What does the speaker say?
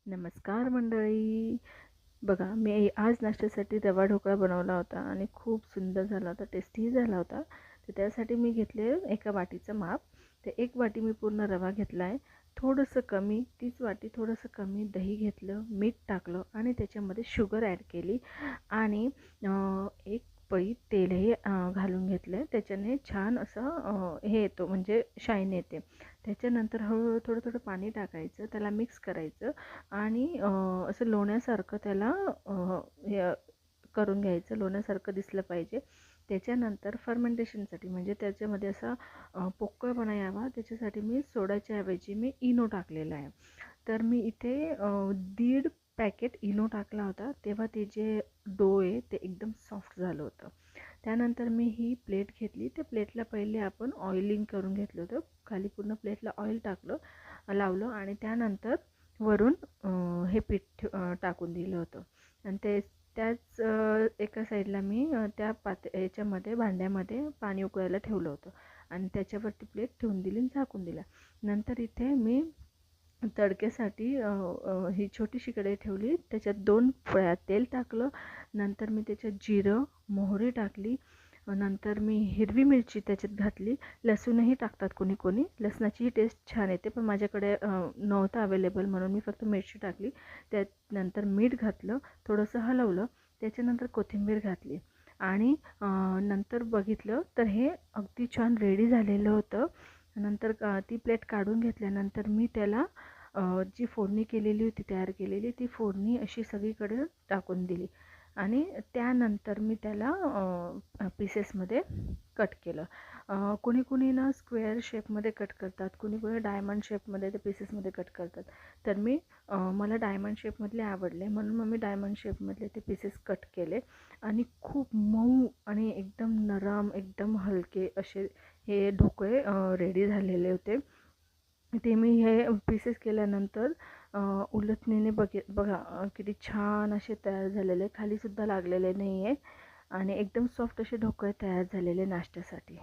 नमस्कार मंडळी. बघा, मी आज नाश्त्यासाठी रवा ढोकळा बनवला होता आणि खूप सुंदर झाला होता, टेस्टीही झाला होता. तर त्यासाठी मी घेतले एका वाटीचं माप. ते एक वाटी मी पूर्ण रवा घेतला आहे. थोडंसं कमी, तीच वाटी थोडंसं कमी दही घेतलं, मीठ टाकलं आणि त्याच्यामध्ये शुगर ॲड केली आणि एक पळी तेलही घालून घेतलं. त्याच्याने छान असं हे येतो, म्हणजे शाईन येते. त्याच्यानंतर हळूहळू थोडं थोडं पाणी टाकायचं, त्याला मिक्स करायचं आणि असं लोण्यासारखं त्याला हे करून घ्यायचं, लोण्यासारखं दिसलं पाहिजे. त्याच्यानंतर फर्मेंटेशनसाठी, म्हणजे त्याच्यामध्ये असा पोकळपणा यावा, त्याच्यासाठी मी सोड्याच्या ऐवजी मी इनो टाकलेला आहे. तर मी इथे 1.5 पॅकेट इनो टाकला होता. तेव्हा ते जे डो आहे ते एकदम सॉफ्ट झालं होतं. त्यानंतर मी ही प्लेट घेतली. त्या प्लेटला पहिले आपण ऑइलिंग करून घेतलं होतं. खाली पूर्ण प्लेटला ऑइल लावलं आणि त्यानंतर वरून हे पीठ टाकून दिलं होतं आणि त्याच एका साईडला मी त्या याच्यामध्ये भांड्यामध्ये पाणी उकळायला ठेवलं होतं आणि त्याच्यावरती प्लेट ठेवून दिली आणि झाकून दिला. नंतर इथे मी तडक्यासाठी ही छोटीशी कढई ठेवली. त्याच्यात 2 पळ्या तेल टाकलं. नंतर मी त्याच्यात जिरं, मोहरी टाकली. नंतर मी हिरवी मिरची त्याच्यात घातली. लसूणही टाकतात कोणी कोणी, लसणाचीही टेस्ट छान येते, पण माझ्याकडे नव्हतं अवेलेबल म्हणून मी फक्त मिरची टाकली. त्यानंतर मीठ घातलं, थोडंसं हलवलं. त्याच्यानंतर कोथिंबीर घातली आणि नंतर बघितलं तर हे अगदी छान रेडी झालेलं होतं. नंतर ती प्लेट काढून घेतल्यानंतर मी त्याला जी फोडणी केलेली होती, तयार केलेली, ती फोडणी अशी सगळीकडे टाकून दिली आणि त्यानंतर मी त्याला पीसेसमध्ये कट केलं. कोणी कोणी ना स्क्वेअर शेपमध्ये कट करतात, कोणी कोणी डायमंड शेपमध्ये ते पीसेसमध्ये कट करतात. तर मला डायमंड शेपमधले आवडले म्हणून मग मी डायमंड शेपमधले ते पीसेस कट केले आणि खूप मऊ आणि एकदम नरम, एकदम हलके असे हे ढोकळे रेडी झालेले होते. ते मी हे पीसेस केल्यानंतर उलथणीने बघा किती छान असे तयार झालेले, खालीसुद्धा लागलेले नाही आहे आणि एकदम सॉफ्ट असे ढोकळे तयार झालेले नाश्त्यासाठी.